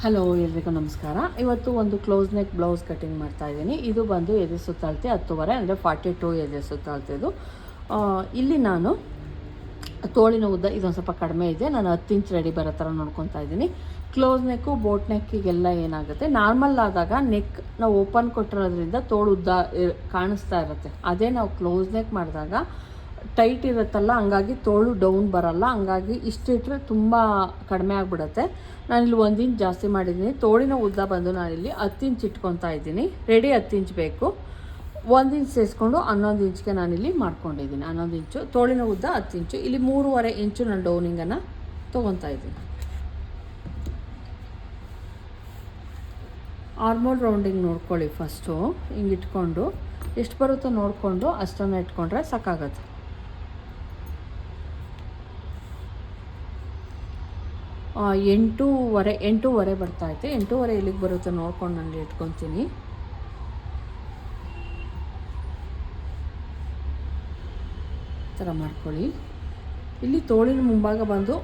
Hello, ಎಲ್ರಿಗೂ ನಮಸ್ಕಾರ. ಇವತ್ತು ಒಂದು ಕ್ಲೋಸ್ ನೆಕ್ ಬ್ಲೌಸ್ ಕಟಿಂಗ್ ಮಾಡ್ತಾ ಇದ್ದೀನಿ. ಇದು ಬಂದು ಎದೆ ಸುತ್ತಳತೆ 10 ಅಂದರೆ 42 ಎದೆ ಸುತ್ತಳತೆದು. ಇಲ್ಲಿ ನಾನು ತೋಳಿನ ಉದ್ದ ಇದೊಂದು ಸ್ವಲ್ಪ ಕಡಿಮೆ ಇದೆ. ನಾನು 10 ಇಂಚ್ ರೆಡಿ ಬರೋ ಥರ ನೋಡ್ಕೊತಾ ಇದ್ದೀನಿ. ಕ್ಲೋಸ್ ನೆಕ್ಕು ಬೋಟ್ ನೆಕ್ಕಿಗೆಲ್ಲ ಏನಾಗುತ್ತೆ, ನಾರ್ಮಲ್ ಆದಾಗ ನೆಕ್ ನಾವು ಓಪನ್ ಕೊಟ್ಟಿರೋದ್ರಿಂದ ತೋಳು ಉದ್ದ ಕಾಣಿಸ್ತಾ ಇರುತ್ತೆ. ಅದೇ ನಾವು ಕ್ಲೋಸ್ ನೆಕ್ ಮಾಡಿದಾಗ ಟೈಟ್ ಇರುತ್ತಲ್ಲ, ಹಂಗಾಗಿ ತೋಳು ಡೌನ್ ಬರಲ್ಲ. ಹಂಗಾಗಿ ಇಷ್ಟಿಟ್ಟರೆ ತುಂಬ ಕಡಿಮೆ ಆಗಿಬಿಡುತ್ತೆ. ನಾನಿಲ್ಲಿ 1 ಇಂಚ್ ಜಾಸ್ತಿ ಮಾಡಿದ್ದೀನಿ. ತೋಳಿನ ಉದ್ದ ಬಂದು ನಾನಿಲ್ಲಿ 10 ಇಂಚ್ ಇಟ್ಕೊತಾ ಇದ್ದೀನಿ. ರೆಡಿ 10 ಇಂಚ್ ಬೇಕು. 1 ಇಂಚ್ ಸೇರಿಸ್ಕೊಂಡು 11 ಇಂಚ್ಗೆ ನಾನಿಲ್ಲಿ ಮಾಡ್ಕೊಂಡಿದ್ದೀನಿ. 11 ಇಂಚು ತೋಳಿನ ಉದ್ದ 10 ಇಂಚು. ಇಲ್ಲಿ 3.5 ಇಂಚು ನಾನು ಡೌನಿಂಗನ್ನು ತೊಗೊತಾ ಇದ್ದೀನಿ. ಆರ್ಮೋಲ್ ರೌಂಡಿಂಗ್ ನೋಡ್ಕೊಳ್ಳಿ. ಫಸ್ಟು ಹಿಂಗೆ ಇಟ್ಕೊಂಡು ಎಷ್ಟು ಬರುತ್ತೋ ನೋಡಿಕೊಂಡು ಅಷ್ಟನ್ನು ಇಟ್ಕೊಂಡ್ರೆ ಸಾಕಾಗತ್ತೆ. ಎಂಟೂವರೆ ಬರ್ತಾಯಿದೆ. 8.5 ಎಲ್ಲಿಗೆ ಬರುತ್ತೆ ನೋಡ್ಕೊಂಡು ನಾನು ಇಟ್ಕೊತೀನಿ. ಈ ಥರ ಮಾಡ್ಕೊಳ್ಳಿ. ಇಲ್ಲಿ ತೋಳಿನ ಮುಂಭಾಗ ಬಂದು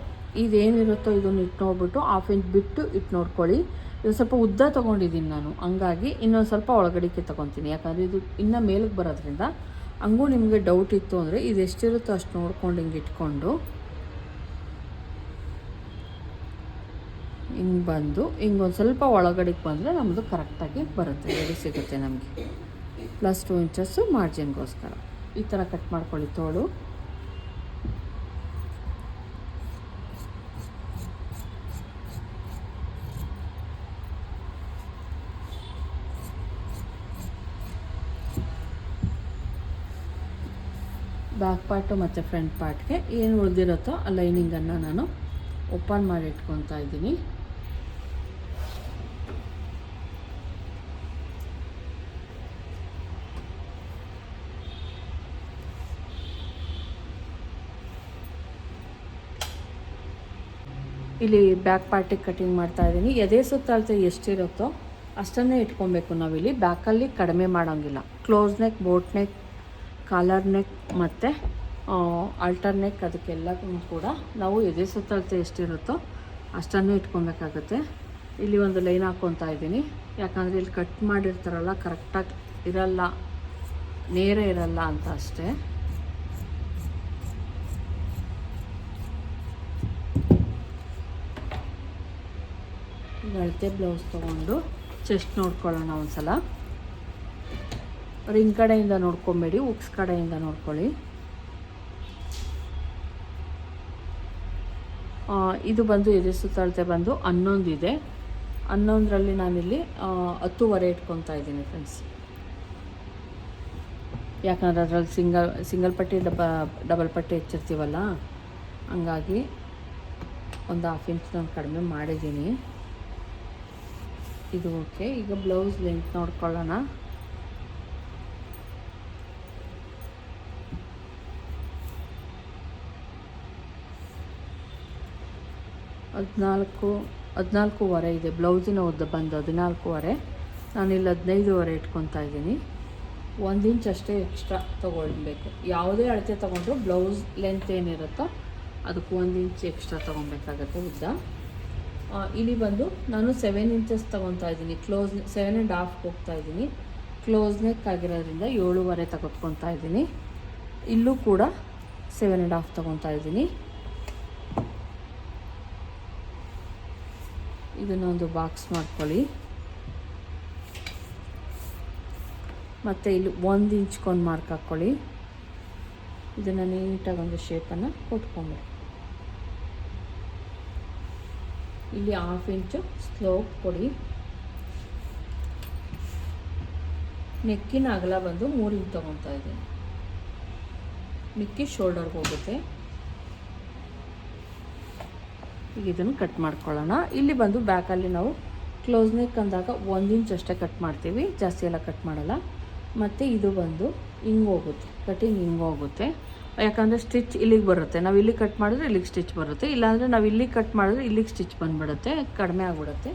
ಇದೇನಿರುತ್ತೋ ಇದನ್ನು ಇಟ್ಟು ನೋಡ್ಬಿಟ್ಟು 1/2 ಇಂಚ್ ಬಿಟ್ಟು ಇಟ್ಟು ನೋಡ್ಕೊಳ್ಳಿ. ಇದು ಸ್ವಲ್ಪ ಉದ್ದ ತೊಗೊಂಡಿದ್ದೀನಿ ನಾನು, ಹಂಗಾಗಿ ಇನ್ನೊಂದು ಸ್ವಲ್ಪ ಒಳಗಡಿಕೆ ತೊಗೊತೀನಿ. ಯಾಕಂದರೆ ಇದು ಇನ್ನೂ ಮೇಲಕ್ಕೆ ಬರೋದ್ರಿಂದ. ಹಂಗೂ ನಿಮಗೆ ಡೌಟ್ ಇತ್ತು ಅಂದರೆ ಇದು ಎಷ್ಟಿರುತ್ತೋ ಅಷ್ಟು ನೋಡ್ಕೊಂಡು ಹಿಂಗೆ ಇಟ್ಕೊಂಡು ಹಿಂಗೆ ಬಂದು ಹಿಂಗೊಂದು ಸ್ವಲ್ಪ ಒಳಗಡೆಗೆ ಬಂದರೆ ನಮ್ಮದು ಕರೆಕ್ಟಾಗಿ ಬರುತ್ತೆ, ರೆಡಿ ಸಿಗುತ್ತೆ ನಮಗೆ. +2 ಇಂಚಸ್ಸು ಮಾರ್ಜಿನ್ಗೋಸ್ಕರ ಈ ಥರ ಕಟ್ ಮಾಡ್ಕೊಳ್ಳಿ ತೋಳು. ಬ್ಯಾಕ್ ಪಾರ್ಟು ಮತ್ತು ಫ್ರಂಟ್ ಪಾರ್ಟ್ಗೆ ಏನು ಉಳಿದಿರುತ್ತೋ ಆ ಲೈನಿಂಗನ್ನು ನಾನು ಓಪನ್ ಮಾಡಿ ಇಟ್ಕೊತಾ ಇದ್ದೀನಿ. ಇಲ್ಲಿ ಬ್ಯಾಕ್ ಪಾರ್ಟಿಗೆ ಕಟಿಂಗ್ ಮಾಡ್ತಾ ಇದ್ದೀನಿ. ಎದೆ ಸುತ್ತಳತೆ ಎಷ್ಟಿರುತ್ತೋ ಅಷ್ಟನ್ನೇ ಇಟ್ಕೊಬೇಕು ನಾವಿಲ್ಲಿ. ಬ್ಯಾಕಲ್ಲಿ ಕಡಿಮೆ ಮಾಡೋಂಗಿಲ್ಲ. Close neck, boat neck, collar neck ಮತ್ತು ಆಲ್ಟರ್ ನೆಕ್, ಅದಕ್ಕೆಲ್ಲದೂ ಕೂಡ ನಾವು ಎದೆ ಸುತ್ತಳತೆ ಎಷ್ಟಿರುತ್ತೋ ಅಷ್ಟನ್ನು ಇಟ್ಕೊಬೇಕಾಗುತ್ತೆ. ಇಲ್ಲಿ ಒಂದು ಲೈನ್ ಹಾಕ್ಕೊತಾ ಇದ್ದೀನಿ. ಯಾಕಂದರೆ ಇಲ್ಲಿ ಕಟ್ ಮಾಡಿರ್ತಾರಲ್ಲ ಕರೆಕ್ಟಾಗಿ ಇರಲ್ಲ, ನೇರ ಇರಲ್ಲ ಅಂತ ಅಷ್ಟೇ. ಅಳತೆ ಬ್ಲೌಸ್ ತೊಗೊಂಡು ಚೆಸ್ಟ್ ನೋಡ್ಕೊಳ್ಳೋಣ ಒಂದು ಸಲ. ರಿಂಗ್ ಕಡೆಯಿಂದ ನೋಡ್ಕೊಬೇಡಿ, ಉಕ್ಸ್ ಕಡೆಯಿಂದ ನೋಡ್ಕೊಳ್ಳಿ. ಇದು ಬಂದು ಎದೆ ಸುತ್ತಳತೆ ಬಂದು 11 ಇದೆ. 11ರಲ್ಲಿ ನಾನಿಲ್ಲಿ 10.5 ಇಟ್ಕೊತಾ ಇದ್ದೀನಿ ಫ್ರೆಂಡ್ಸ್. ಯಾಕಂದರೆ ಅದರಲ್ಲಿ ಸಿಂಗಲ್ ಪಟ್ಟಿ ಡಬಲ್ ಪಟ್ಟಿ ಹೆಚ್ಚಿರ್ತೀವಲ್ಲ, ಹಂಗಾಗಿ ಒಂದು 1/2 ಇಂಚ್ ನಾನು ಕಡಿಮೆ ಮಾಡಿದ್ದೀನಿ. ಇದು ಓಕೆ. ಈಗ ಬ್ಲೌಸ್ ಲೆಂತ್ ನೋಡ್ಕೊಳ್ಳೋಣ. ಹದಿನಾಲ್ಕೂವರೆ ಇದೆ ಬ್ಲೌಸಿನ ಉದ್ದ ಬಂದು 14.5. ನಾನಿಲ್ಲಿ 15.5 ಇಟ್ಕೊತಾ ಇದ್ದೀನಿ. 1 ಇಂಚ್ ಅಷ್ಟೇ ಎಕ್ಸ್ಟ್ರಾ ತೊಗೊಳ್ಬೇಕು. ಯಾವುದೇ ಅಳತೆ ತೊಗೊಂಡ್ರು ಬ್ಲೌಸ್ ಲೆಂತ್ ಏನಿರುತ್ತೋ ಅದಕ್ಕೆ 1 ಇಂಚ್ ಎಕ್ಸ್ಟ್ರಾ ತೊಗೊಬೇಕಾಗತ್ತೆ ಉದ್ದ. ಇಲ್ಲಿ ಬಂದು ನಾನು 7 ಇಂಚಸ್ ತೊಗೊತಾ ಇದ್ದೀನಿ. 7.5 ಹೋಗ್ತಾ ಇದ್ದೀನಿ. ಕ್ಲೋಸ್ ನೆಕ್ ಆಗಿರೋದ್ರಿಂದ 7.5 ತೆಗೆದುಕೊತಾ ಇದ್ದೀನಿ. ಇಲ್ಲೂ ಕೂಡ 7.5 ತೊಗೊತಾ ಇದ್ದೀನಿ. ಇದನ್ನೊಂದು ಬಾಕ್ಸ್ ಮಾಡ್ಕೊಳ್ಳಿ. ಮತ್ತು ಇಲ್ಲಿ 1 ಇಂಚ್ಗೊಂದು ಮಾರ್ಕ್ ಹಾಕ್ಕೊಳ್ಳಿ. ಇದನ್ನು ನೀಟಾಗಿ ಒಂದು ಶೇಪನ್ನು ಕೊಟ್ಕೊಂಡ್ಬಿಡಿ. ಇಲ್ಲಿ 1/2 ಇಂಚು ಸ್ಲೋಪ್ ಕೊಡಿ. ನೆಕ್ಕಿನ ಅಗಲ ಬಂದು 3 ಇಂಚ್ ತೊಗೊತಾ ಇದ್ದೀನಿ. ಮಿಕ್ಕಿ ಶೋಲ್ಡರ್ಗೆ ಹೋಗುತ್ತೆ. ಈಗ ಇದನ್ನು ಕಟ್ ಮಾಡ್ಕೊಳ್ಳೋಣ. ಇಲ್ಲಿ ಬಂದು ಬ್ಯಾಕಲ್ಲಿ ನಾವು ಕ್ಲೋಸ್ ನೆಕ್ ಅಂದಾಗ 1 ಇಂಚ್ ಅಷ್ಟೇ ಕಟ್ ಮಾಡ್ತೀವಿ, ಜಾಸ್ತಿ ಎಲ್ಲ ಕಟ್ ಮಾಡಲ್ಲ. ಮತ್ತು ಇದು ಬಂದು ಹಿಂಗೆ ಹೋಗುತ್ತೆ, ಕಟಿಂಗ್ ಹಿಂಗೆ ಹೋಗುತ್ತೆ. ಯಾಕಂದರೆ ಸ್ಟಿಚ್ ಇಲ್ಲಿಗೆ ಬರುತ್ತೆ. ನಾವು ಇಲ್ಲಿ ಕಟ್ ಮಾಡಿದ್ರೆ ಇಲ್ಲಿಗೆ ಸ್ಟಿಚ್ ಬರುತ್ತೆ, ಇಲ್ಲಾಂದರೆ ನಾವು ಇಲ್ಲಿಗೆ ಕಟ್ ಮಾಡಿದ್ರೆ ಇಲ್ಲಿಗೆ ಸ್ಟಿಚ್ ಬಂದುಬಿಡುತ್ತೆ, ಕಡಿಮೆ ಆಗಿಬಿಡುತ್ತೆ.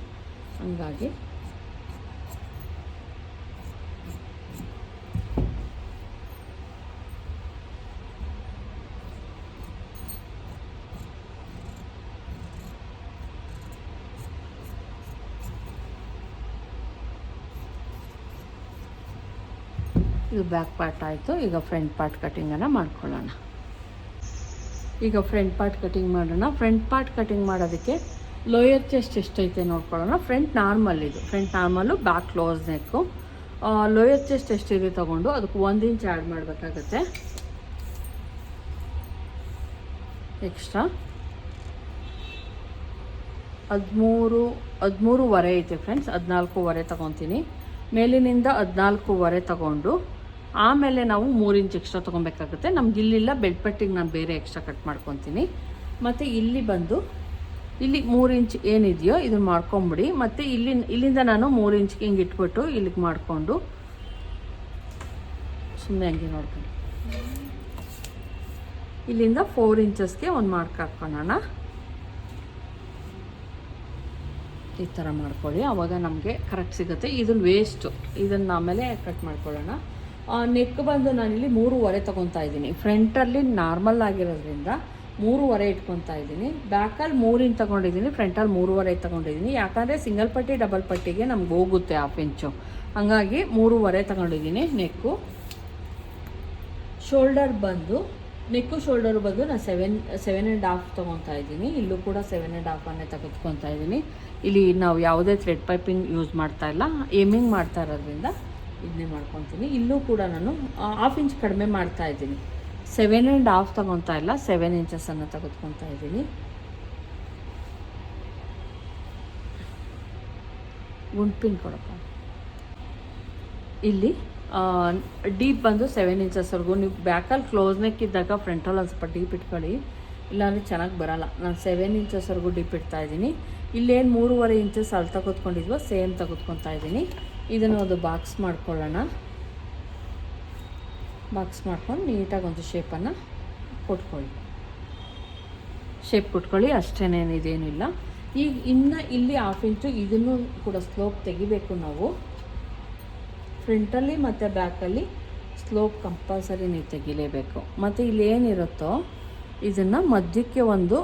ಹಂಗಾಗಿ ಇದು ಬ್ಯಾಕ್ ಪಾರ್ಟ್ ಆಯಿತು. ಈಗ ಫ್ರಂಟ್ ಪಾರ್ಟ್ ಕಟಿಂಗನ್ನು ಮಾಡ್ಕೊಳ್ಳೋಣ. ಈಗ ಫ್ರಂಟ್ ಪಾರ್ಟ್ ಕಟಿಂಗ್ ಮಾಡೋಣ. ಫ್ರಂಟ್ ಪಾರ್ಟ್ ಕಟಿಂಗ್ ಮಾಡೋದಕ್ಕೆ ಲೋಯರ್ ಚೆಸ್ಟ್ ಎಷ್ಟೈತೆ ನೋಡ್ಕೊಳ್ಳೋಣ. ಫ್ರಂಟ್ ನಾರ್ಮಲ್, ಇದು ಫ್ರಂಟ್ ನಾರ್ಮಲ್ಲು, ಬ್ಯಾಕ್ ಕ್ಲೋಸ್ ನೆಕ್ಕು. ಲೋಯರ್ ಚೆಸ್ಟ್ ಎಷ್ಟಿದೆ ತೊಗೊಂಡು ಅದಕ್ಕೆ 1 ಇಂಚ್ ಆ್ಯಡ್ ಮಾಡಬೇಕಾಗತ್ತೆ ಎಕ್ಸ್ಟ್ರಾ. 13.5 ಐತೆ ಫ್ರೆಂಡ್ಸ್. 14.5 ತೊಗೊತೀನಿ. ಮೇಲಿನಿಂದ 14.5 ತೊಗೊಂಡು ಆಮೇಲೆ ನಾವು 3 ಇಂಚ್ ಎಕ್ಸ್ಟ್ರಾ ತೊಗೊಬೇಕಾಗುತ್ತೆ. ನಮ್ಗೆ ಇಲ್ಲಿಲ್ಲ, ಬೆಲ್ಟ್ ಪಟ್ಟಿಗೆ ನಾನು ಬೇರೆ ಎಕ್ಸ್ಟ್ರಾ ಕಟ್ ಮಾಡ್ಕೊತೀನಿ. ಮತ್ತು ಇಲ್ಲಿ ಬಂದು ಇಲ್ಲಿ 3 ಇಂಚ್ ಏನಿದೆಯೋ ಇದನ್ನು ಮಾಡ್ಕೊಂಬಿಡಿ. ಮತ್ತು ಇಲ್ಲಿಂದ ನಾನು 3 ಇಂಚ್ಗೆ ಹಿಂಗೆ ಇಟ್ಬಿಟ್ಟು ಇಲ್ಲಿಗೆ ಮಾಡಿಕೊಂಡು ಸುಮ್ಮನೆ ಹಂಗೆ ನೋಡ್ಕೊಂಡು ಇಲ್ಲಿಂದ 4 ಇಂಚಸ್ಗೆ ಒಂದು ಮಾರ್ಕ್ ಹಾಕ್ಕೊಳ್ಳೋಣ. ಈ ಥರ ಮಾಡ್ಕೊಳ್ಳಿ, ಆವಾಗ ನಮಗೆ ಕರೆಕ್ಟ್ ಸಿಗುತ್ತೆ. ಇದನ್ನು ವೇಸ್ಟು, ಇದನ್ನು ಆಮೇಲೆ ಕಟ್ ಮಾಡ್ಕೊಳ್ಳೋಣ. ನೆಕ್ ಬಂದು ನಾನಿಲ್ಲಿ 3.5 ತೊಗೊತಾ ಇದ್ದೀನಿ. ಫ್ರಂಟಲ್ಲಿ ನಾರ್ಮಲ್ ಆಗಿರೋದ್ರಿಂದ 3.5 ಇಟ್ಕೊತಾ ಇದ್ದೀನಿ. ಬ್ಯಾಕಲ್ಲಿ 3 ಇಂಚ್ ತೊಗೊಂಡಿದ್ದೀನಿ, ಫ್ರಂಟಲ್ಲಿ 3.5 ತೊಗೊಂಡಿದ್ದೀನಿ. ಯಾಕಂದರೆ ಸಿಂಗಲ್ ಪಟ್ಟಿ ಡಬಲ್ ಪಟ್ಟಿಗೆ ನಮ್ಗೆ ಹೋಗುತ್ತೆ 1/2 ಇಂಚು, ಹಾಗಾಗಿ 3.5 ತೊಗೊಂಡಿದ್ದೀನಿ. ನೆಕ್ಕು ಶೋಲ್ಡರ್ ಬಂದು ನೆಕ್ಕು ಶೋಲ್ಡರ್ ಬಂದು ನಾನು 7.5 ತೊಗೊತಾ ಇದ್ದೀನಿ. ಇಲ್ಲೂ ಕೂಡ 7.5 ತೆಗೆದುಕೊತಾ ಇದ್ದೀನಿ. ಇಲ್ಲಿ ನಾವು ಯಾವುದೇ ಥ್ರೆಡ್ ಪೈಪಿಂಗ್ ಯೂಸ್ ಮಾಡ್ತಾ ಇಲ್ಲ, ಏಮಿಂಗ್ ಮಾಡ್ತಾ ಇರೋದ್ರಿಂದ ಇದನ್ನೇ ಮಾಡ್ಕೊತೀನಿ. ಇಲ್ಲೂ ಕೂಡ ನಾನು 1/2 ಇಂಚ್ ಕಡಿಮೆ ಮಾಡ್ತಾ ಇದ್ದೀನಿ. 7.5 ತೊಗೊತಾ ಇಲ್ಲ, 7 ಇಂಚಸನ್ನು ತೆಗೆದುಕೊತಾ ಇದ್ದೀನಿ. ಗುಂಡ್ಪಿನ್ ಕೊಡಪ್ಪ. ಇಲ್ಲಿ ಡೀಪ್ ಬಂದು 7 ಇಂಚಸ್ವರೆಗೂ. ನೀವು ಬ್ಯಾಕಲ್ಲಿ ಕ್ಲೋಸ್ ನೆಕ್ ಇದ್ದಾಗ ಫ್ರಂಟಲ್ಲಿ ಒಂದು ಸ್ವಲ್ಪ ಡೀಪ್ ಇಟ್ಕೊಳ್ಳಿ, ಇಲ್ಲಾಂದರೆ ಚೆನ್ನಾಗಿ ಬರೋಲ್ಲ. ನಾನು 7 ಇಂಚಸ್ವರೆಗೂ ಡೀಪ್ ಇಡ್ತಾ ಇದ್ದೀನಿ. ಇಲ್ಲೇನು 3.5 ಇಂಚಸ್ ಅಲ್ಲಿ ತೆಗೆದುಕೊಂಡಿದ್ವೋ ಸೇಮ್ ತೆಗೆದುಕೊತಾ ಇದ್ದೀನಿ. ಇದನ್ನು ಒಂದು ಬಾಕ್ಸ್ ಮಾಡ್ಕೊಳ್ಳೋಣ. ಬಾಕ್ಸ್ ಮಾಡ್ಕೊಂಡು ನೀಟಾಗಿ ಒಂದು ಶೇಪನ್ನು ಕೊಟ್ಕೊಳ್ಳಿ. ಶೇಪ್ ಕೊಟ್ಕೊಳ್ಳಿ, ಅಷ್ಟೇನೇನಿದೇನಿಲ್ಲ. ಈಗ ಇನ್ನು ಇಲ್ಲಿ 1/2 ಇಂಚು ಇದನ್ನು ಕೂಡ ಸ್ಲೋಪ್ ತೆಗಿಬೇಕು ನಾವು. ಫ್ರಂಟಲ್ಲಿ ಮತ್ತು ಬ್ಯಾಕಲ್ಲಿ ಸ್ಲೋಪ್ ಕಂಪಲ್ಸರಿ ನೀವು ತೆಗಿಲೇಬೇಕು. ಮತ್ತು ಇಲ್ಲಿ ಏನಿರುತ್ತೋ ಇದನ್ನು ಮಧ್ಯಕ್ಕೆ ಒಂದು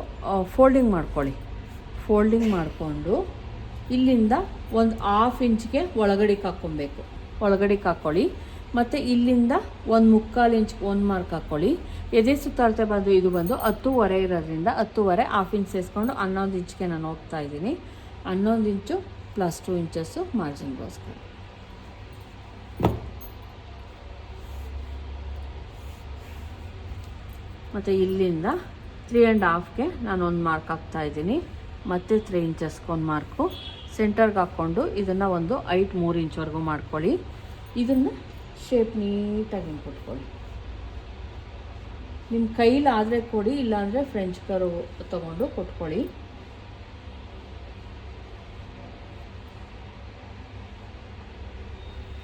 ಫೋಲ್ಡಿಂಗ್ ಮಾಡ್ಕೊಳ್ಳಿ. ಫೋಲ್ಡಿಂಗ್ ಮಾಡಿಕೊಂಡು ಇಲ್ಲಿಂದ ಒಂದು 1/2 ಇಂಚ್ಗೆ ಒಳಗಡೆಗೆ ಹಾಕ್ಕೊಬೇಕು. ಒಳಗಡೆಗೆ ಹಾಕ್ಕೊಳ್ಳಿ. ಮತ್ತು ಇಲ್ಲಿಂದ 1/4 ಇಂಚ್ಗೆ ಒಂದು ಮಾರ್ಕ್ ಹಾಕ್ಕೊಳ್ಳಿ. ಎದೆ ಸುತ್ತಾಳ್ತೆ ಬಂದು ಇದು ಬಂದು 10.5 ಇರೋದ್ರಿಂದ 10.5 1/2 ಇಂಚ್ ಸೇರಿಸ್ಕೊಂಡು 11 ಇಂಚ್ಗೆ ನಾನು ಹೋಗ್ತಾ ಇದ್ದೀನಿ. 11 ಇಂಚು ಪ್ಲಸ್ 2 ಇಂಚಸ್ಸು ಮಾರ್ಜಿನ್ಗೋಸ್ಕರ. ಮತ್ತು ಇಲ್ಲಿಂದ 3.5ಗೆ ನಾನು ಒಂದು ಮಾರ್ಕ್ ಹಾಕ್ತಾಯಿದ್ದೀನಿ. ಮತ್ತು 3 ಇಂಚಸ್ಗೆ ಒಂದು ಮಾರ್ಕು ಸೆಂಟರ್ಗೆ ಹಾಕ್ಕೊಂಡು ಇದನ್ನು ಒಂದು 3 ಇಂಚ್ವರೆಗೂ ಮಾಡ್ಕೊಳ್ಳಿ. ಇದನ್ನು ಶೇಪ್ ನೀಟಾಗಿ ಕೊಟ್ಕೊಳ್ಳಿ. ನಿಮ್ಮ ಕೈಲಾದರೆ ಕೊಡಿ, ಇಲ್ಲಾಂದರೆ ಫ್ರೆಂಚ್ ಕರ್ವ್ ತೊಗೊಂಡು ಕೊಟ್ಕೊಳ್ಳಿ.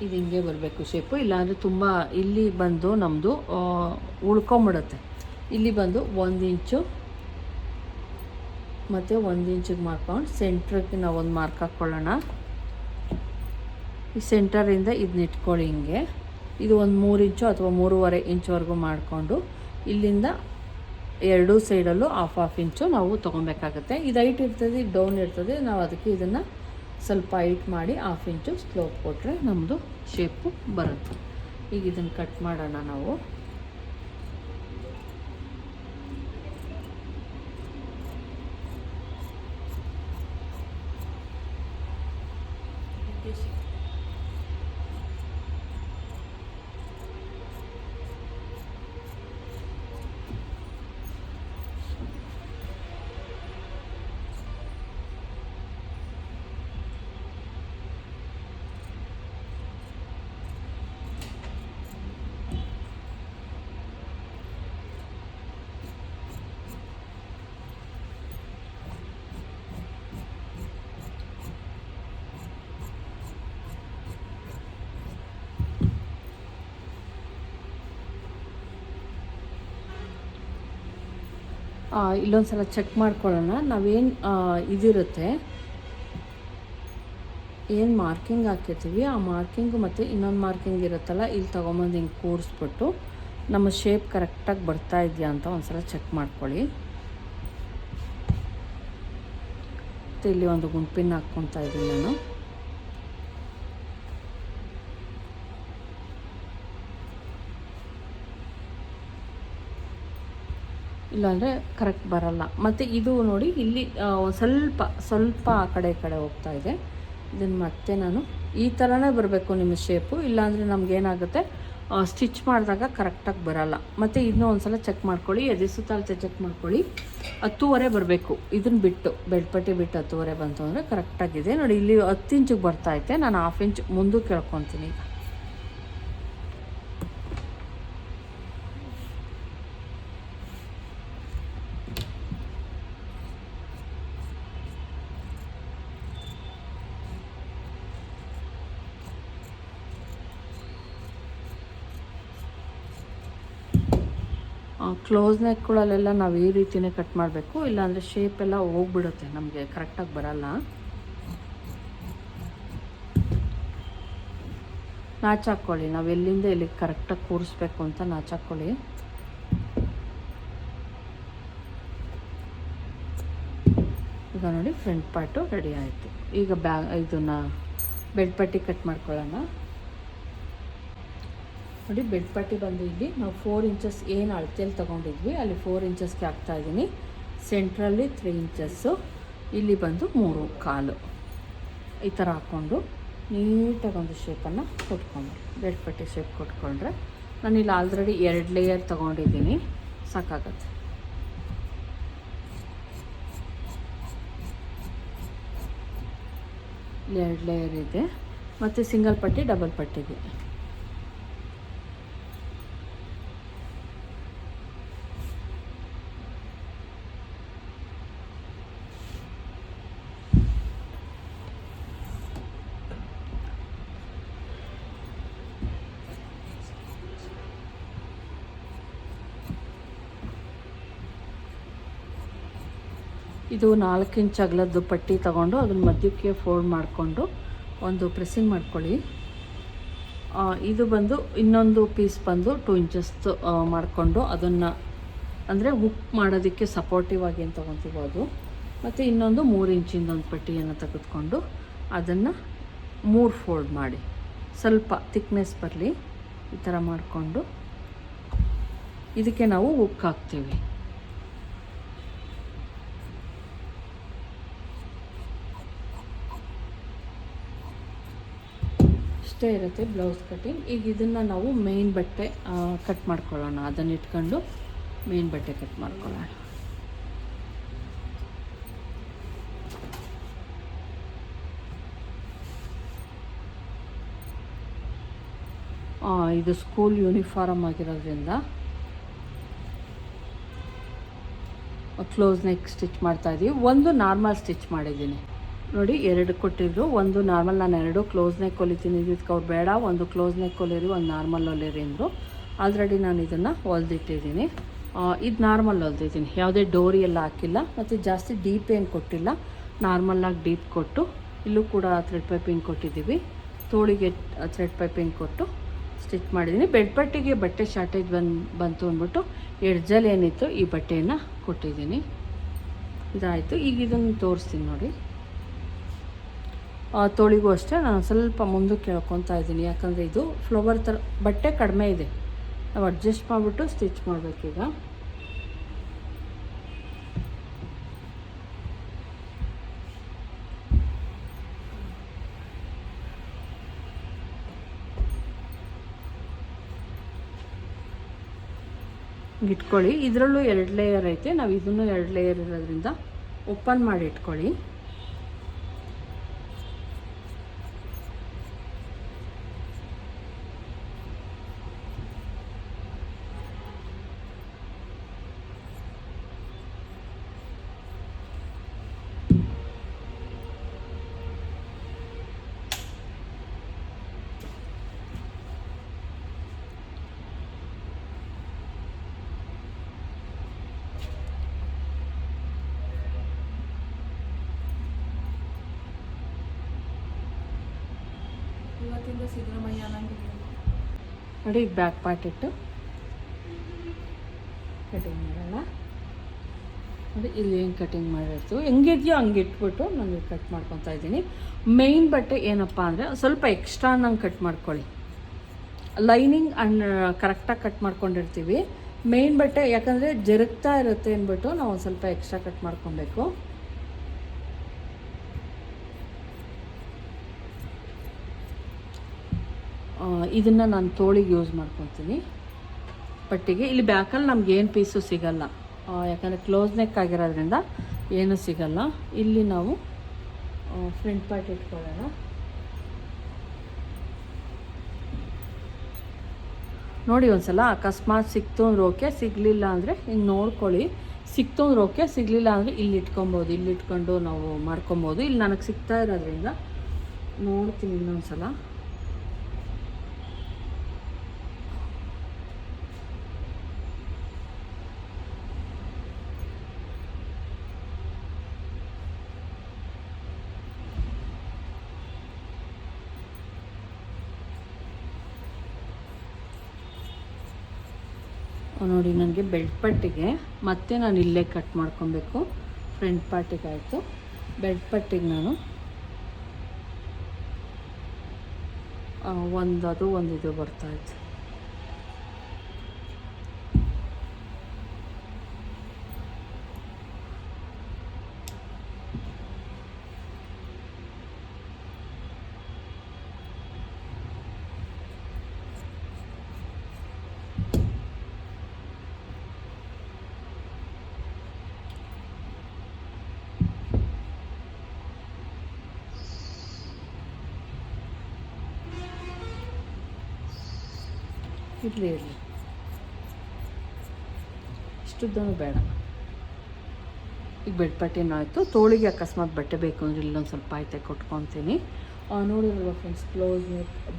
ಇದು ಹಿಂಗೆ ಬರಬೇಕು ಶೇಪು, ಇಲ್ಲಾಂದರೆ ತುಂಬ ಇಲ್ಲಿ ಬಂದು ನಮ್ಮದು ಉಳ್ಕೊಂಬಿಡುತ್ತೆ. ಇಲ್ಲಿ ಬಂದು 1 ಇಂಚು ಮತ್ತು 1 ಇಂಚಿಗೆ ಮಾಡ್ಕೊಂಡು ಸೆಂಟ್ರಿಗೆ ನಾವು ಒಂದು ಮಾರ್ಕ್ ಹಾಕ್ಕೊಳ್ಳೋಣ. ಈ ಸೆಂಟರಿಂದ ಇದನ್ನ ಇಟ್ಕೊಳ್ಳಿ ಹಿಂಗೆ. ಇದು ಒಂದು 3 ಇಂಚು ಅಥವಾ 3.5 ಇಂಚ್ವರೆಗೂ ಮಾಡಿಕೊಂಡು ಇಲ್ಲಿಂದ 2 ಸೈಡಲ್ಲೂ 1/2 ಇಂಚು ನಾವು ತೊಗೊಬೇಕಾಗುತ್ತೆ. ಇದು ಹೈಟ್ ಇರ್ತದೆ, ಇದು ಡೌನ್ ಇರ್ತದೆ. ನಾವು ಅದಕ್ಕೆ ಇದನ್ನು ಸ್ವಲ್ಪ ಹೈಟ್ ಮಾಡಿ 1/2 ಇಂಚು ಸ್ಲೋಪ್ ಕೊಟ್ಟರೆ ನಮ್ಮದು ಶೇಪು ಬರುತ್ತೆ. ಈಗ ಇದನ್ನು ಕಟ್ ಮಾಡೋಣ ನಾವು. ಇಲ್ಲೊಂದು ಸಲ ಚೆಕ್ ಮಾಡ್ಕೊಳ್ಳೋಣ. ನಾವೇನು ಇದಿರುತ್ತೆ, ಏನು ಮಾರ್ಕಿಂಗ್ ಹಾಕಿರ್ತೀವಿ ಆ ಮಾರ್ಕಿಂಗು ಮತ್ತು ಇನ್ನೊಂದು ಮಾರ್ಕಿಂಗ್ ಇರುತ್ತಲ್ಲ, ಇಲ್ಲಿ ತೊಗೊಂಬಂದು ಹಿಂಗೆ ಕೂರಿಸ್ಬಿಟ್ಟು ನಮ್ಮ ಶೇಪ್ ಕರೆಕ್ಟಾಗಿ ಬರ್ತಾ ಇದೆಯಾ ಅಂತ ಒಂದು ಸಲ ಚೆಕ್ ಮಾಡ್ಕೊಳ್ಳಿ. ಮತ್ತು ಇಲ್ಲಿ ಒಂದು ಗುಂಪಿನ ಹಾಕ್ಕೊತಾ ಇದ್ದೀನಿ ನಾನು. ಇಲ್ಲಾಂದರೆ ಕರೆಕ್ಟ್ ಬರಲ್ಲ. ಮತ್ತು ಇದು ನೋಡಿ ಇಲ್ಲಿ ಸ್ವಲ್ಪ ಆ ಕಡೆ ಈ ಕಡೆ ಹೋಗ್ತಾ ಇದೆ. ಇದನ್ನು ಮತ್ತೆ ನಾನು ಈ ಥರನೇ ಬರಬೇಕು ನಿಮ್ಮ ಶೇಪು, ಇಲ್ಲಾಂದರೆ ನಮಗೇನಾಗುತ್ತೆ ಸ್ಟಿಚ್ ಮಾಡಿದಾಗ ಕರೆಕ್ಟಾಗಿ ಬರಲ್ಲ. ಮತ್ತು ಇನ್ನೂ ಒಂದು ಸಲ ಚೆಕ್ ಮಾಡ್ಕೊಳ್ಳಿ, ಎದೆ ಸುತ್ತಳತೆ ಚೆಕ್ ಮಾಡ್ಕೊಳ್ಳಿ. 10ವರೆ ಬರಬೇಕು. ಇದನ್ನು ಬಿಟ್ಟು ಬೆಡ್ಪಟ್ಟಿ ಬಿಟ್ಟು 10ವರೆ ಬಂತು ಅಂದರೆ ಕರೆಕ್ಟಾಗಿದೆ. ನೋಡಿ ಇಲ್ಲಿ 10 ಇಂಚಿಗೆ ಬರ್ತೈತೆ. ನಾನು 1/2 ಇಂಚ್ ಮುಂದಕ್ಕೆ ಕೇಳ್ಕೊತೀನಿ ಈಗ. ಕ್ಲೋಸ್ ನೆಕ್ಗಳಲ್ಲೆಲ್ಲ ನಾವು ಈ ರೀತಿಯೇ ಕಟ್ ಮಾಡಬೇಕು, ಇಲ್ಲಾಂದರೆ ಶೇಪೆಲ್ಲ ಹೋಗ್ಬಿಡುತ್ತೆ, ನಮಗೆ ಕರೆಕ್ಟಾಗಿ ಬರಲ್ಲ. ನಾಚಾಕ್ಕೊಳ್ಳಿ, ನಾವು ಎಲ್ಲಿಂದ ಎಲ್ಲಿಗೆ ಕರೆಕ್ಟಾಗಿ ಕೂರಿಸ್ಬೇಕು ಅಂತ ನಾಚಾಕ್ಕೊಳ್ಳಿ. ಈಗ ನೋಡಿ ಫ್ರಂಟ್ ಪಾರ್ಟು ರೆಡಿ ಆಯಿತು. ಈಗ ಇದನ್ನು ಬೆಡ್ ಪಟ್ಟಿ ಕಟ್ ಮಾಡ್ಕೊಳ್ಳೋಣ. ನೋಡಿ ಬೆಡ್ ಪಟ್ಟಿ ಬಂದು ಇಲ್ಲಿ ನಾವು 4 ಇಂಚಸ್ ಏನು ಅಳತೆಯಲ್ಲಿ ತೊಗೊಂಡಿದ್ವಿ ಅಲ್ಲಿ 4 ಇಂಚಸ್ಗೆ ಹಾಕ್ತಾಯಿದ್ದೀನಿ. ಸೆಂಟ್ರಲ್ಲಿ 3 ಇಂಚಸ್ಸು, ಇಲ್ಲಿ ಬಂದು 3 ಕಾಲು ಈ ಥರ ಹಾಕ್ಕೊಂಡು ನೀಟಾಗಿ ಒಂದು ಶೇಪನ್ನು ಕೊಟ್ಕೊಂಡು ಬೆಡ್ ಪಟ್ಟಿ ಶೇಪ್ ಕೊಟ್ಕೊಂಡ್ರೆ, ನಾನಿಲ್ಲಿ ಆಲ್ರೆಡಿ 2 ಲೇಯರ್ ತೊಗೊಂಡಿದ್ದೀನಿ, ಸಾಕಾಗತ್ತೆ. ಇಲ್ಲಿ 2 ಲೇಯರ್ ಇದೆ, ಮತ್ತು ಸಿಂಗಲ್ ಪಟ್ಟಿ ಡಬಲ್ ಪಟ್ಟಿದೆ. ಇದು 4 ಇಂಚ್ ಅಗಲದ್ದು ಪಟ್ಟಿ ತಗೊಂಡು ಅದನ್ನು ಮಧ್ಯಕ್ಕೆ ಫೋಲ್ಡ್ ಮಾಡಿಕೊಂಡು ಒಂದು ಪ್ರೆಸ್ಸಿಂಗ್ ಮಾಡ್ಕೊಳ್ಳಿ. ಇದು ಬಂದು ಇನ್ನೊಂದು ಪೀಸ್ ಬಂದು 2 ಇಂಚಸ್ ಮಾಡಿಕೊಂಡು ಅದನ್ನು ಅಂದರೆ ಹುಕ್ ಮಾಡೋದಕ್ಕೆ ಸಪೋರ್ಟಿವ್ ಆಗಿ ಏನು ತೊಗೊತೀವೋ ಅದು, ಮತ್ತು ಇನ್ನೊಂದು 3 ಇಂಚಿಂದ ಒಂದು ಪಟ್ಟಿಯನ್ನು ತೆಗೆದುಕೊಂಡು ಅದನ್ನು 3 ಫೋಲ್ಡ್ ಮಾಡಿ ಸ್ವಲ್ಪ ಥಿಕ್ನೆಸ್ ಬರಲಿ ಈ ಥರ ಮಾಡಿಕೊಂಡು ಇದಕ್ಕೆ ನಾವು ಹುಕ್ ಹಾಕ್ತೀವಿ. ಇಷ್ಟೇ ಇರುತ್ತೆ ಬ್ಲೌಸ್ ಕಟ್ಟಿಂಗ್. ಈಗ ಇದನ್ನು ನಾವು ಮೇನ್ ಬಟ್ಟೆ ಕಟ್ ಮಾಡ್ಕೊಳ್ಳೋಣ, ಅದನ್ನು ಇಟ್ಕೊಂಡು ಮೇನ್ ಬಟ್ಟೆ ಕಟ್ ಮಾಡ್ಕೊಳ್ಳೋಣ. ಇದು ಸ್ಕೂಲ್ ಯೂನಿಫಾರ್ಮ್ ಆಗಿರೋದ್ರಿಂದ ಕ್ಲೋಸ್ ನೆಕ್ ಸ್ಟಿಚ್ ಮಾಡ್ತಾಯಿದ್ದೀವಿ. ಒಂದು ನಾರ್ಮಲ್ ಸ್ಟಿಚ್ ಮಾಡಿದ್ದೀನಿ ನೋಡಿ, 2 ಕೊಟ್ಟಿದ್ರು. ಒಂದು ನಾರ್ಮಲ್, ನಾನು 2 ಕ್ಲೋಸ್ ನೆಕ್ ಹೊಲಿತೀನಿ, ಇದಕ್ಕೆ ಅವ್ರು ಬೇಡ ಒಂದು ಕ್ಲೋಸ್ ನೆಕ್ ಹೊಲಿರಿ ಒಂದು ನಾರ್ಮಲ್ ಹೊಲಿರಿ ಅಂದರು. ಆಲ್ರೆಡಿ ನಾನು ಇದನ್ನು ಹೊಲ್ದಿಟ್ಟಿದ್ದೀನಿ. ಇದು ನಾರ್ಮಲ್ ಹೊಲ್ದಿದ್ದೀನಿ, ಯಾವುದೇ ಡೋರಿ ಎಲ್ಲ ಹಾಕಿಲ್ಲ, ಮತ್ತು ಜಾಸ್ತಿ ಡೀಪ್ ಏನು ಕೊಟ್ಟಿಲ್ಲ, ನಾರ್ಮಲ್ಲಾಗಿ ಡೀಪ್ ಕೊಟ್ಟು ಇಲ್ಲೂ ಕೂಡ ಥ್ರೆಡ್ ಪೈಪಿಂಗ್ ಕೊಟ್ಟಿದ್ದೀವಿ. ತೋಳಿಗೆ ಥ್ರೆಡ್ ಪೈಪಿಂಗ್ ಕೊಟ್ಟು ಸ್ಟಿಚ್ ಮಾಡಿದ್ದೀನಿ. ಬೆಡ್ ಪಟ್ಟಿಗೆ ಬಟ್ಟೆ ಶಾರ್ಟೇಜ್ ಬಂತು ಅಂದ್ಬಿಟ್ಟು ಎಡ್ಜಲ್ಲಿ ಏನಿತ್ತು ಈ ಬಟ್ಟೆಯನ್ನು ಕೊಟ್ಟಿದ್ದೀನಿ. ಇದಾಯಿತು. ಈಗ ಇದನ್ನು ತೋರಿಸ್ತೀನಿ ನೋಡಿ. ತೋಳಿಗೂ ಅಷ್ಟೇ ನಾನು ಸ್ವಲ್ಪ ಮುಂದಕ್ಕೆ ಕೇಳ್ಕೊತಾ ಇದ್ದೀನಿ, ಯಾಕಂದರೆ ಇದು ಫ್ಲವರ್ ಥರ ಬಟ್ಟೆ ಕಡಿಮೆ ಇದೆ, ನಾವು ಅಡ್ಜಸ್ಟ್ ಮಾಡಿಬಿಟ್ಟು ಸ್ಟಿಚ್ ಮಾಡಬೇಕೀಗ. ಇಟ್ಕೊಳ್ಳಿ. ಇದರಲ್ಲೂ 2 ಲೇಯರ್ ಐತೆ, ನಾವು ಇದನ್ನು 2 ಲೇಯರ್ ಇರೋದ್ರಿಂದ ಓಪನ್ ಮಾಡಿ ಇಟ್ಕೊಳ್ಳಿ. ಇವತ್ತಿಂದ ಸಿದ್ದರಾಮಯ್ಯ ನೋಡಿ, ಬ್ಯಾಕ್ ಪಾರ್ಟ್ ಇಟ್ಟು ಕಟಿಂಗ್ ಮಾಡೋಣ. ನೋಡಿ ಇಲ್ಲಿ ಏನು ಕಟಿಂಗ್ ಮಾಡಿರ್ತೀವಿ, ಹೆಂಗಿದೆಯೋ ಹಂಗೆ ಇಟ್ಬಿಟ್ಟು ನಾನು ಕಟ್ ಮಾಡ್ಕೊತಾ ಇದ್ದೀನಿ. ಮೇಯ್ನ್ ಬಟ್ಟೆ ಏನಪ್ಪ ಅಂದರೆ ಸ್ವಲ್ಪ ಎಕ್ಸ್ಟ್ರಾ ನಂಗೆ ಕಟ್ ಮಾಡ್ಕೊಳ್ಳಿ. ಲೈನಿಂಗ್ ಕರೆಕ್ಟಾಗಿ ಕಟ್ ಮಾಡ್ಕೊಂಡಿರ್ತೀವಿ, ಮೇನ್ ಬಟ್ಟೆ ಯಾಕಂದರೆ ಜರುಗ್ತಾ ಇರುತ್ತೆ ಅಂದ್ಬಿಟ್ಟು ನಾವು ಒಂದು ಸ್ವಲ್ಪ ಎಕ್ಸ್ಟ್ರಾ ಕಟ್ ಮಾಡ್ಕೊಬೇಕು. ಇದನ್ನು ನಾನು ತೋಳಿಗೆ ಯೂಸ್ ಮಾಡ್ಕೊತೀನಿ ಪಟ್ಟಿಗೆ. ಇಲ್ಲಿ ಬ್ಯಾಕಲ್ಲಿ ನಮ್ಗೆ ಏನು ಪೀಸು ಸಿಗಲ್ಲ, ಯಾಕಂದರೆ ಕ್ಲೋಸ್ ನೆಕ್ ಆಗಿರೋದ್ರಿಂದ ಏನೂ ಸಿಗಲ್ಲ. ಇಲ್ಲಿ ನಾವು ಫ್ರಂಟ್ ಪಾರ್ಟ್ ಇಟ್ಕೊಳ್ಳೋಣ. ನೋಡಿ ಒಂದ್ಸಲ ಅಕಸ್ಮಾತ್ ಸಿಕ್ತು ಅಂದ್ರೆ ಓಕೆ, ಸಿಗಲಿಲ್ಲ ಅಂದರೆ ಹಿಂಗೆ ನೋಡ್ಕೊಳ್ಳಿ. ಸಿಕ್ತು ಅಂದ್ರೆ ಓಕೆ, ಸಿಗಲಿಲ್ಲ ಅಂದರೆ ಇಲ್ಲಿ ಇಟ್ಕೊಬೋದು. ಇಲ್ಲಿ ಇಟ್ಕೊಂಡು ನಾವು ಮಾಡ್ಕೊಬೋದು. ಇಲ್ಲಿ ನನಗೆ ಸಿಗ್ತಾ ಇರೋದ್ರಿಂದ ನೋಡ್ತೀನಿ ಇನ್ನೊಂದು ಸಲ. ನೋಡಿ ನನಗೆ ಬೆಲ್ಟ್ ಪಟ್ಟಿಗೆ ಮತ್ತೆ ನಾನು ಇಲ್ಲೇ ಕಟ್ ಮಾಡ್ಕೊಬೇಕು. ಫ್ರಂಟ್ ಪಾರ್ಟಿಗೆ ಆಯಿತು, ಬೆಲ್ಟ್ ಪಟ್ಟಿಗೆ ನಾನು ಒಂದು ಇದು ಬರ್ತಾಯಿತ್ತು. ಇರಲಿ ಇಷ್ಟುದ್ದೂ ಬೇಡ. ಈಗ ಬೆಡ್ ಪಟ್ಟಿನೂ ಆಯಿತು. ತೋಳಿಗೆ ಅಕಸ್ಮಾತ್ ಬಟ್ಟೆ ಬೇಕು ಅಂದರೆ ಇಲ್ಲೊಂದು ಸ್ವಲ್ಪ ಆಯ್ತು ಕೊಟ್ಕೊತೀನಿ. ನೋಡಿರಲ್ವ ಫ್ರೆಂಡ್ಸ್,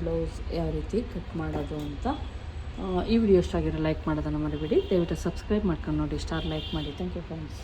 ಬ್ಲೌಸ್ ಯಾವ ರೀತಿ ಕಟ್ ಮಾಡೋದು ಅಂತ. ಈ ವಿಡಿಯೋ ಇಷ್ಟ ಆಗಿರೋ ಲೈಕ್ ಮಾಡೋದನ್ನು ಮರಿಬೇಡಿ. ದಯವಿಟ್ಟು ಸಬ್ಸ್ಕ್ರೈಬ್ ಮಾಡ್ಕೊಂಡು ನೋಡಿ, ಸ್ಟಾರ್ ಲೈಕ್ ಮಾಡಿ. Thank you friends.